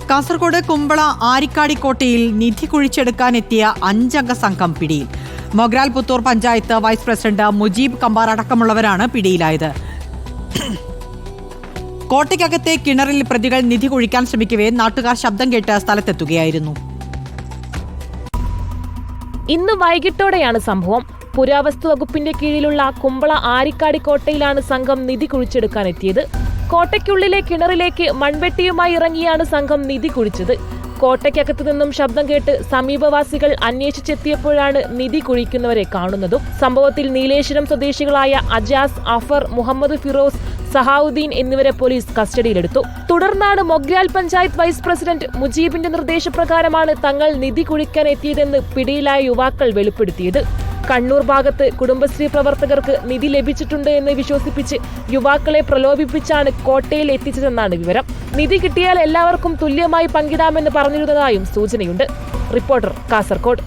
കാസർഗോഡ് കുമ്പള ആരിക്കാടിക്കോട്ടയിൽ നിധി കുഴിച്ചെടുക്കാനെത്തിയ 5 അംഗ സംഘം പിടിയിൽ. മൊഗ്രാൽ പുത്തൂർ പഞ്ചായത്ത് വൈസ് പ്രസിഡന്റ് മുജീബ് കമ്പാർ അടക്കമുള്ളവരാണ് പിടിയിലായത്. കോട്ടയ്ക്കകത്തെ കിണറിൽ പ്രതികൾ നിധി കുഴിക്കാൻ ശ്രമിക്കവേ നാട്ടുകാർ ശബ്ദം കേട്ട് സ്ഥലത്തെത്തുകയായിരുന്നു. ഇന്ന് വൈകിട്ടോടെയാണ് സംഭവം. പുരാവസ്തു വകുപ്പിന്റെ കീഴിലുള്ള കുമ്പള ആരിക്കാടിക്കോട്ടയിലാണ് സംഘം നിധി കുഴിച്ചെടുക്കാനെത്തിയത്. കോട്ടയ്ക്കുള്ളിലെ കിണറിലേക്ക് മൺവെട്ടിയുമായി ഇറങ്ങിയാണ് സംഘം നിധി കുഴിച്ചത്. കോട്ടയ്ക്കകത്തു നിന്നും ശബ്ദം കേട്ട് സമീപവാസികൾ അന്വേഷിച്ചെത്തിയപ്പോഴാണ് നിധി കുഴിക്കുന്നവരെ കാണുന്നതും. സംഭവത്തിൽ നീലേശ്വരം സ്വദേശികളായ അജാസ്, അഫർ, മുഹമ്മദ് ഫിറോസ്, സഹാവുദ്ദീൻ എന്നിവരെ പോലീസ് കസ്റ്റഡിയിലെടുത്തു. തുടർന്നാണ് മൊഗ്രാൽ പഞ്ചായത്ത് വൈസ് പ്രസിഡന്റ് മുജീബിന്റെ നിർദ്ദേശപ്രകാരമാണ് തങ്ങൾ നിധി കുഴിക്കാൻ എത്തിയതെന്ന് പിടിയിലായ യുവാക്കൾ വെളിപ്പെടുത്തിയത്. കണ്ണൂർ ഭാഗത്ത് കുടുംബശ്രീ പ്രവർത്തകർക്ക് നിധി ലഭിച്ചിട്ടുണ്ട് എന്ന് വിശ്വസിപ്പിച്ച് യുവാക്കളെ പ്രലോഭിപ്പിച്ചാണ് കോട്ടയിൽ എത്തിച്ചതെന്നാണ് വിവരം. നിധി കിട്ടിയാൽ എല്ലാവർക്കും തുല്യമായി പങ്കിടാമെന്ന് പറഞ്ഞിരുന്നതായും സൂചനയുണ്ട്. റിപ്പോർട്ടർ, കാസർഗോഡ്.